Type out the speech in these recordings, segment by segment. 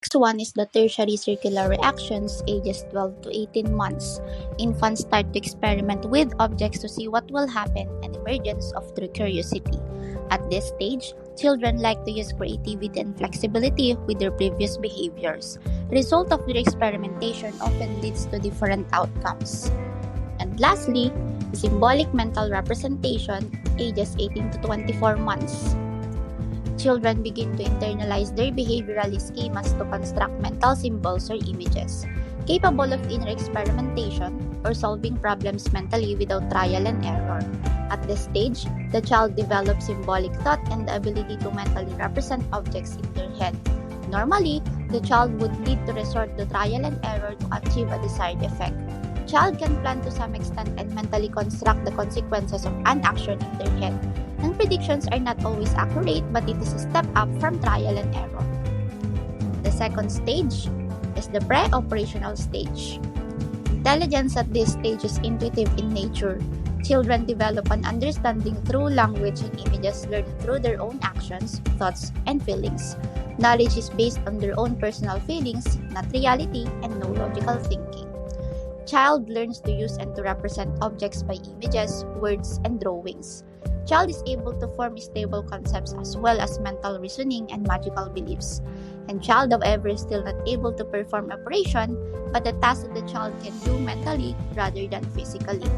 Next one is the tertiary circular reactions, ages 12 to 18 months. Infants start to experiment with objects to see what will happen and emergence of their curiosity. At this stage, children like to use creativity and flexibility with their previous behaviors. Result of their experimentation often leads to different outcomes. And lastly, symbolic mental representation, ages 18 to 24 months. Children begin to internalize their behavioral schemas to construct mental symbols or images, capable of inner experimentation or solving problems mentally without trial and error. At this stage, the child develops symbolic thought and the ability to mentally represent objects in their head. Normally, the child would need to resort to trial and error to achieve a desired effect. Child can plan to some extent and mentally construct the consequences of an action in their head. And predictions are not always accurate, but it is a step up from trial and error. The second stage is the pre-operational stage. Intelligence at this stage is intuitive in nature. Children develop an understanding through language and images learned through their own actions, thoughts, and feelings. Knowledge is based on their own personal feelings, not reality, and no logical thinking. Child learns to use and to represent objects by images, words, and drawings. Child is able to form stable concepts as well as mental reasoning and magical beliefs. And child, however, is still not able to perform operation, but the task that the child can do mentally rather than physically.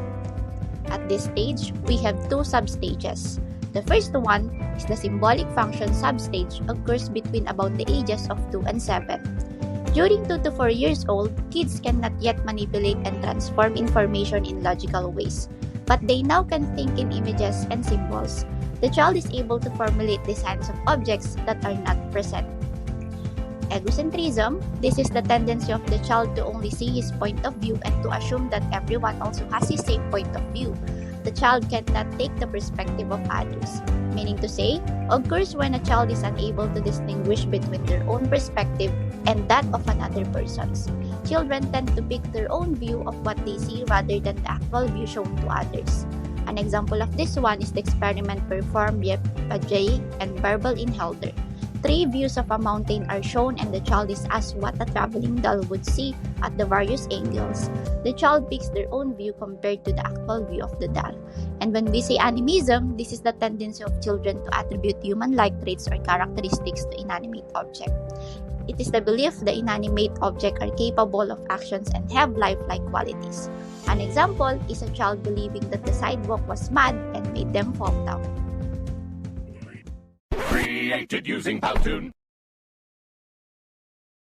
At this stage, we have two substages. The first one is the symbolic function substage, occurs between about the ages of 2 and 7. During 2 to 4 years old, kids cannot yet manipulate and transform information in logical ways, but they now can think in images and symbols. The child is able to formulate designs of objects that are not present. Egocentrism, this is the tendency of the child to only see his point of view and to assume that everyone also has the same point of view. The child cannot take the perspective of others, meaning to say, occurs when a child is unable to distinguish between their own perspective and that of another person's. Children tend to pick their own view of what they see rather than the actual view shown to others. An example of this one is the experiment performed by Jay and Barbel in Helder. 3 views of a mountain are shown and the child is asked what a traveling doll would see at the various angles. The child picks their own view compared to the actual view of the doll. And when we say animism, this is the tendency of children to attribute human-like traits or characteristics to inanimate objects. It is the belief the inanimate objects are capable of actions and have lifelike qualities. An example is a child believing that the sidewalk was mud and made them fall down. Created using PART2.